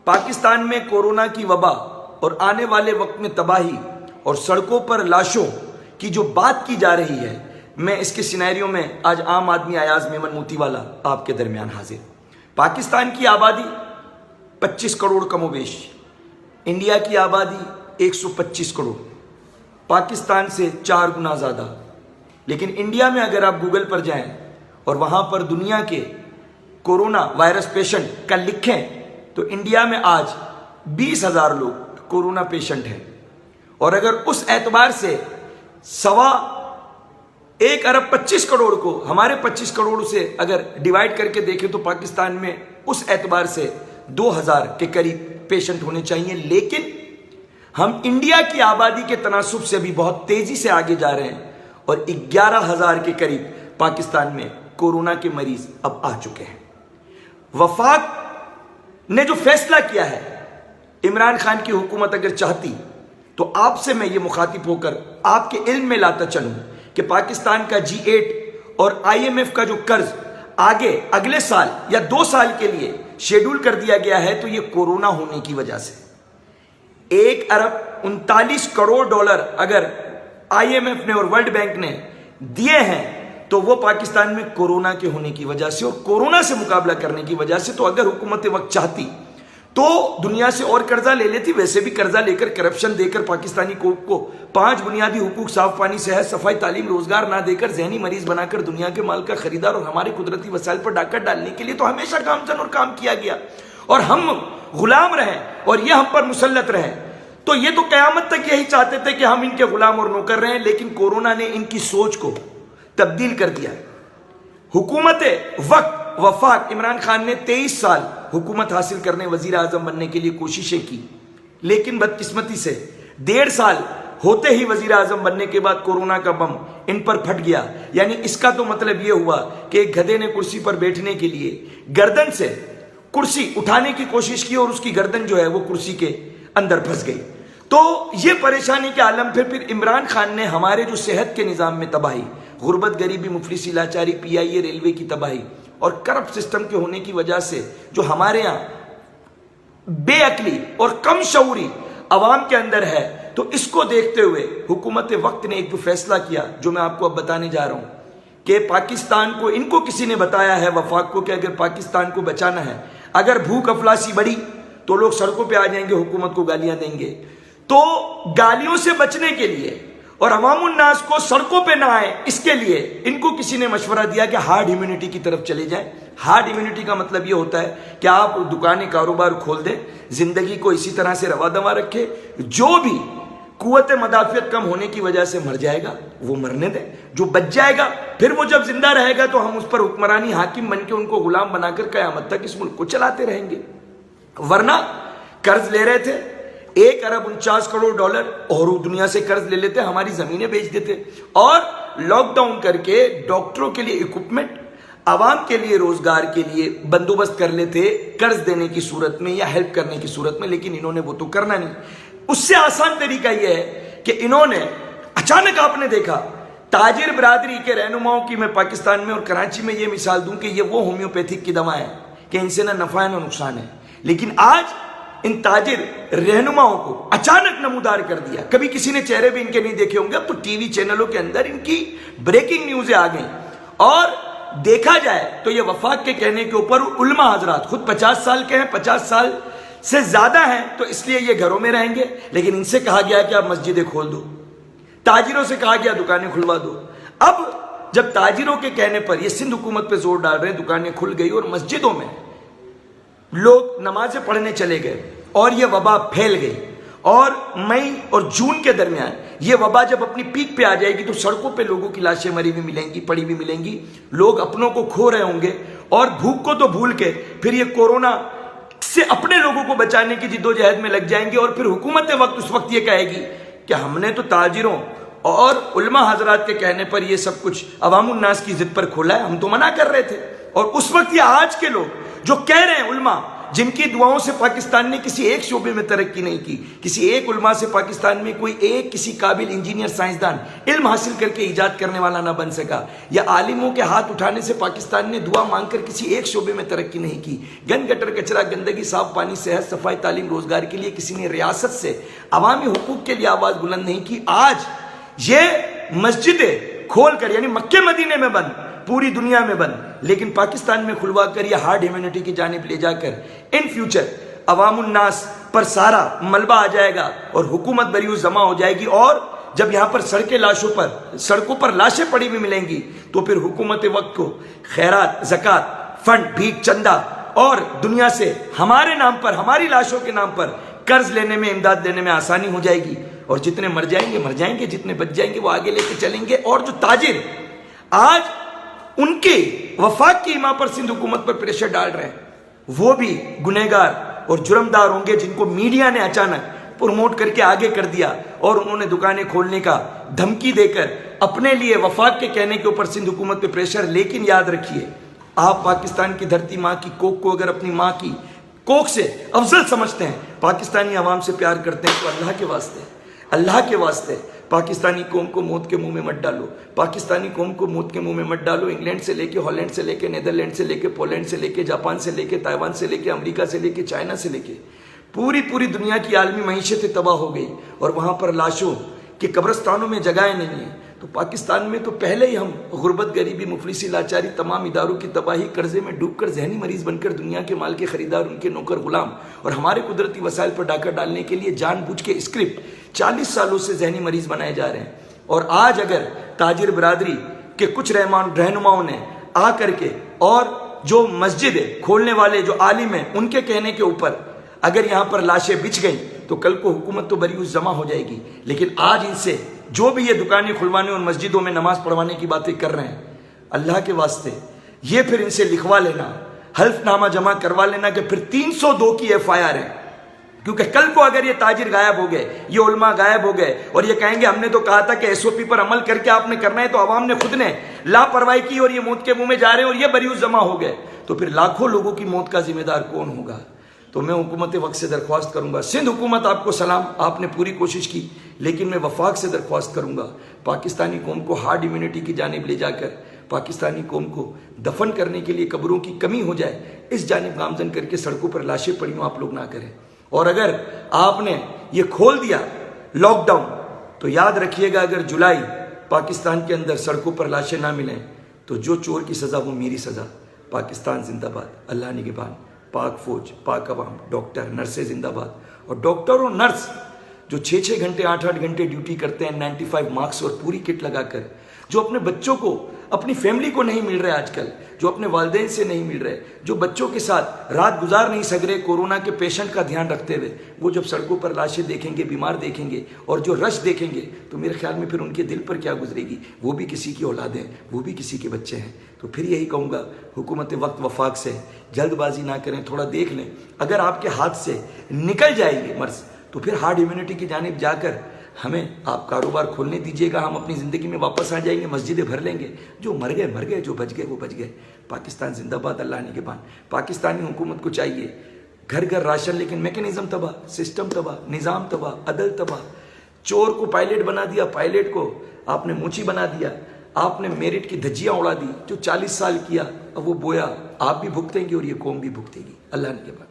پاکستان میں کورونا کی وبا اور آنے والے وقت میں تباہی اور سڑکوں پر لاشوں کی جو بات کی جا رہی ہے، میں اس کے سینیریو میں آج عام آدمی ایاز میمن موتی والا آپ کے درمیان حاضر۔ پاکستان کی آبادی 25 کروڑ کم و بیش، انڈیا کی آبادی 125 کروڑ، پاکستان سے 4 گنا زیادہ۔ لیکن انڈیا میں اگر آپ گوگل پر جائیں اور وہاں پر دنیا کے کورونا وائرس پیشنٹ کا لکھیں تو انڈیا میں آج 20,000 لوگ کورونا پیشنٹ ہیں، اور اگر اس اعتبار سے 1.25 ارب 25 کروڑ کو ہمارے 25 کروڑ سے اگر ڈیوائیڈ کر کے دیکھیں تو پاکستان میں اس اعتبار سے 2,000 کے قریب پیشنٹ ہونے چاہیے۔ لیکن ہم انڈیا کی آبادی کے تناسب سے بھی بہت تیزی سے آگے جا رہے ہیں، اور 11,000 کے قریب پاکستان میں کورونا کے مریض اب آ چکے ہیں۔ وفاق نے جو فیصلہ کیا ہے، عمران خان کی حکومت اگر چاہتی تو آپ سے میں یہ مخاطب ہو کر آپ کے علم میں لاتا چلوں کہ پاکستان کا G8 اور IMF کا جو قرض آگے اگلے سال یا 2 سال کے لیے شیڈول کر دیا گیا ہے، تو یہ کورونا ہونے کی وجہ سے 1 ارب 39 کروڑ ڈالر اگر IMF نے اور ورلڈ بینک نے دیے ہیں تو وہ پاکستان میں کورونا کے ہونے کی وجہ سے اور کورونا سے مقابلہ کرنے کی وجہ سے۔ تو اگر حکومت وقت چاہتی تو دنیا سے اور قرضہ لے لیتی، ویسے بھی قرضہ لے کر کرپشن دے کر پاکستانی قوم کو 5 بنیادی حقوق صاف پانی، صحت، صفائی، تعلیم، روزگار نہ دے کر ذہنی مریض بنا کر دنیا کے مال کا خریدار اور ہمارے قدرتی وسائل پر ڈاکہ ڈالنے کے لیے تو ہمیشہ گامزن اور کام کیا گیا، اور ہم غلام رہے اور یہ ہم پر مسلط رہے۔ تو یہ تو قیامت تک یہی چاہتے تھے کہ ہم ان کے غلام اور نوکر رہیں، لیکن کورونا نے ان کی سوچ کو تبدیل کر دیا۔ حکومت وقت وفاق عمران خان نے 23 سال حکومت حاصل کرنے، وزیر اعظم بننے کے لیے کوششیں کی، لیکن بدقسمتی سے 1.5 سال ہوتے ہی وزیر اعظم بننے کے بعد کورونا کا بم ان پر پھٹ گیا۔ یعنی اس کا تو مطلب یہ ہوا کہ ایک گدھے نے کرسی پر بیٹھنے کے لیے گردن سے کرسی اٹھانے کی کوشش کی اور اس کی گردن جو ہے وہ کرسی کے اندر پھنس گئی۔ تو یہ پریشانی کے عالم پھر عمران خان نے ہمارے جو صحت کے نظام میں تباہی، غربت، غریبی، مفلسی، لاچاری، PIA ریلوے کی تباہی اور کرپٹ سسٹم کے ہونے کی وجہ سے جو ہمارے یہاں بے عقلی اور کم شعوری عوام کے اندر ہے، تو اس کو دیکھتے ہوئے حکومت وقت نے ایک فیصلہ کیا جو میں آپ کو اب بتانے جا رہا ہوں کہ پاکستان کو، ان کو کسی نے بتایا ہے وفاق کو کہ اگر پاکستان کو بچانا ہے، اگر بھوک افلاسی بڑھی تو لوگ سڑکوں پہ آ جائیں گے، حکومت کو گالیاں دیں گے، تو گالیوں سے بچنے کے لیے اور عوام الناس کو سڑکوں پہ نہ آئے، اس کے لیے ان کو کسی نے مشورہ دیا کہ ہارڈ امیونٹی کی طرف چلے جائیں۔ ہارڈ امیونٹی کا مطلب یہ ہوتا ہے کہ آپ دکانیں، کاروبار کھول دیں، زندگی کو اسی طرح سے روا دوا رکھے، جو بھی قوت مدافعت کم ہونے کی وجہ سے مر جائے گا وہ مرنے دیں، جو بچ جائے گا پھر وہ جب زندہ رہے گا تو ہم اس پر حکمرانی حاکم بن کے ان کو غلام بنا کر قیامت تک اس ملک کو چلاتے رہیں گے۔ ورنہ قرض لے رہے تھے 1 ارب 49 کروڑ ڈالر، اور دنیا سے قرض لے لیتے، ہماری زمینیں بیچ دیتے، اور لاک ڈاؤن کر کے ڈاکٹروں کے لیے اکوپمنٹ، عوام کے لیے روزگار کے لیے بندوبست کر لیتے قرض دینے کی صورت میں یا ہیلپ کرنے کی صورت میں۔ لیکن انہوں نے وہ تو کرنا نہیں۔ اس سے آسان طریقہ یہ ہے کہ انہوں نے اچانک، آپ نے دیکھا تاجر برادری کے رہنماؤں کی، میں پاکستان میں اور کراچی میں یہ مثال دوں کہ یہ وہ ہومیوپیتھک کی دوائیں ہیں کہ ان سے نہ نفع ہے نہ نقصان ہے، لیکن آج ان تاجر رہنماؤں کو اچانک نمودار کر دیا۔ کبھی کسی نے چہرے بھی ان کے نہیں دیکھے ہوں گے، اب تو ٹی وی چینلوں کے اندر ان کی بریکنگ نیوزیں آ گئیں۔ اور دیکھا جائے تو یہ وفاق کے کہنے کے اوپر علماء حضرات خود 50 سال کے ہیں، 50 سال سے زیادہ ہیں، تو اس لیے یہ گھروں میں رہیں گے، لیکن ان سے کہا گیا کہ آپ مسجدیں کھول دو، تاجروں سے کہا گیا دکانیں کھلوا دو۔ اب جب تاجروں کے کہنے پر یہ سندھ حکومت پہ زور ڈال رہے ہیں، دکانیں کھل گئی اور مسجدوں میں لوگ نمازیں پڑھنے چلے گئے اور یہ وبا پھیل گئی، اور مئی اور جون کے درمیان یہ وبا جب اپنی پیک پہ آ جائے گی تو سڑکوں پہ لوگوں کی لاشیں مری ہوئی ملیں گی، پڑی ہوئی ملیں گی، لوگ اپنوں کو کھو رہے ہوں گے، اور بھوک کو تو بھول کے پھر یہ کورونا سے اپنے لوگوں کو بچانے کی جدوجہد میں لگ جائیں گے، اور پھر حکومت وقت اس وقت یہ کہے گی کہ ہم نے تو تاجروں اور علماء حضرات کے کہنے پر یہ سب کچھ عوام الناس کی ضد پر کھولا ہے، ہم تو منع کر رہے تھے۔ اور اس وقت یہ آج کے لوگ جو کہہ رہے ہیں علماء جن کی دعاؤں سے پاکستان نے کسی ایک شعبے میں ترقی نہیں کی، کسی ایک علماء سے پاکستان میں کوئی ایک کسی قابل انجینئر سائنسدان علم حاصل کر کے ایجاد کرنے والا نہ بن سکا، یا عالموں کے ہاتھ اٹھانے سے پاکستان نے دعا مانگ کر کسی ایک شعبے میں ترقی نہیں کی۔ گن گٹر کچرا گندگی صاف پانی صحت صفائی تعلیم روزگار کے لیے کسی نے ریاست سے عوامی حقوق کے لیے آواز بلند نہیں کی۔ آج یہ مسجدیں کھول کر یعنی مکے مدینے میں بند، پوری دنیا میں بند، لیکن پاکستان میں کھلوا کر یا ہارڈ ہیومینٹی کی جانب لے جا کر ان فیوچر عوام الناس پر سارا ملبہ آ جائے گا اور حکومت بریوس جمع ہو جائے گی، اور جب یہاں پر سڑکوں پر لاشیں پڑی ہوئی ملیں گی تو پھر حکومت وقت کو خیرات زکوٰۃ فنڈ بھیک چندہ اور دنیا سے ہمارے نام پر ہماری لاشوں کے نام پر قرض لینے میں امداد دینے میں آسانی ہو جائے گی، اور جتنے مر جائیں گے جتنے بچ جائیں گے وہ آگے لے کے چلیں گے۔ اور جو تاجر آج ان کے وفاق کی ایما پر سندھ حکومت پر پریشر ڈال رہے ہیں وہ بھی گنہگار اور جرمدار ہوں گے، جن کو میڈیا نے اچانک پروموٹ کر کے آگے کر دیا اور انہوں نے دکانیں کھولنے کا دھمکی دے کر اپنے لیے وفاق کے کہنے کے اوپر سندھ حکومت پہ پریشر۔ لیکن یاد رکھیے، آپ پاکستان کی دھرتی ماں کی کوکھ کو اگر اپنی ماں کی کوکھ سے افضل سمجھتے ہیں، پاکستانی عوام سے پیار کرتے ہیں، تو اللہ کے واسطے پاکستانی قوم کو موت کے منہ میں مت ڈالو، پاکستانی قوم کو موت کے منہ میں مت ڈالو۔ انگلینڈ سے لے کے ہالینڈ سے لے کے نیدرلینڈ سے لے کے پولینڈ سے لے کے جاپان سے لے کے تائیوان سے لے کے امریکہ سے لے کے چائنا سے لے کے پوری دنیا کی عالمی معیشتیں تباہ ہو گئی، اور وہاں پر لاشوں کے قبرستانوں میں جگہیں نہیں ہیں۔ تو پاکستان میں تو پہلے ہی ہم غربت غریبی مفلسی لاچاری تمام اداروں کی تباہی قرضے میں ڈوب کر ذہنی مریض بن کر دنیا کے مال کے خریدار ان کے نوکر غلام اور ہمارے قدرتی وسائل پر ڈاکہ ڈالنے کے لیے جان بوجھ کے اسکرپٹ 40 سالوں سے ذہنی مریض بنائے جا رہے ہیں۔ اور آج اگر تاجر برادری کے کچھ رہنماؤں نے آ کر کے اور جو مسجد کھولنے والے جو عالم ہیں ان کے کہنے کے اوپر اگر یہاں پر لاشیں بچ گئیں تو کل کو حکومت تو بریوس جمع ہو جائے گی، لیکن آج ان سے جو بھی یہ دکانیں کھلوانے اور مسجدوں میں نماز پڑھوانے کی باتیں کر رہے ہیں، اللہ کے واسطے یہ پھر ان سے لکھوا لینا، حلف نامہ جمع کروا لینا کہ پھر 302 کی FIR ہے، کیونکہ کل کو اگر یہ تاجر غائب ہو گئے، یہ علماء غائب ہو گئے اور یہ کہیں گے ہم نے تو کہا تھا کہ SOP پر عمل کر کے آپ نے کرنا ہے، تو عوام نے خود نے لاپرواہی کی اور یہ موت کے منہ میں جا رہے ہیں اور یہ بریوس جمع ہو گئے، تو پھر لاکھوں لوگوں کی موت کا ذمہ دار کون ہوگا؟ تو میں حکومت وقت سے درخواست کروں گا، سندھ حکومت آپ کو سلام، آپ نے پوری کوشش کی، لیکن میں وفاق سے درخواست کروں گا پاکستانی قوم کو ہارڈ امیونٹی کی جانب لے جا کر پاکستانی قوم کو دفن کرنے کے لیے قبروں کی کمی ہو جائے، اس جانب گامزن کر کے سڑکوں پر لاشیں پڑی ہوں آپ لوگ نہ کریں۔ اور اگر آپ نے یہ کھول دیا لاک ڈاؤن تو یاد رکھیے گا، اگر جولائی پاکستان کے اندر سڑکوں پر لاشیں نہ ملیں تو جو چور کی سزا وہ میری سزا۔ پاکستان زندہ باد، اللہ نگہبان، پاک فوج، پاک عوام، ڈاکٹر نرسیں زندہ باد، اور ڈاکٹر اور نرس جو 6 گھنٹے 8 گھنٹے ڈیوٹی کرتے ہیں 95 مارکس اور پوری کٹ لگا کر، جو اپنے بچوں کو اپنی فیملی کو نہیں مل رہے آج کل، جو اپنے والدین سے نہیں مل رہے، جو بچوں کے ساتھ رات گزار نہیں سک رہے کورونا کے پیشنٹ کا دھیان رکھتے ہوئے، وہ جب سڑکوں پر لاشیں دیکھیں گے، بیمار دیکھیں گے اور جو رش دیکھیں گے تو میرے خیال میں پھر ان کے دل پر کیا گزرے گی؟ وہ بھی کسی کی اولاد ہیں، وہ بھی کسی کے بچے ہیں۔ تو پھر یہی کہوں گا حکومت وقت وفاق سے جلد بازی نہ کریں، تھوڑا دیکھ لیں، اگر آپ کے ہاتھ سے نکل جائے گی مرض تو پھر ہارڈ امیونٹی کی جانب جا کر ہمیں آپ کاروبار کھولنے دیجیے گا، ہم اپنی زندگی میں واپس آ جائیں گے، مسجدیں بھر لیں گے، جو مر گئے، جو بچ گئے وہ بچ گئے۔ پاکستان زندہ باد، اللہ نگہبان۔ پاکستانی حکومت کو چاہیے گھر راشن، لیکن میکنزم تباہ، سسٹم تباہ، نظام تباہ، عدل تباہ، چور کو پائلٹ بنا دیا، پائلٹ کو آپ نے موچی بنا دیا، آپ نے میرٹ کی دھجیاں اڑا دی، جو 40 سال کیا اب وہ بویا آپ بھی بھگتیں گے اور یہ قوم بھی بھگتے گی، اللہ نگہبان۔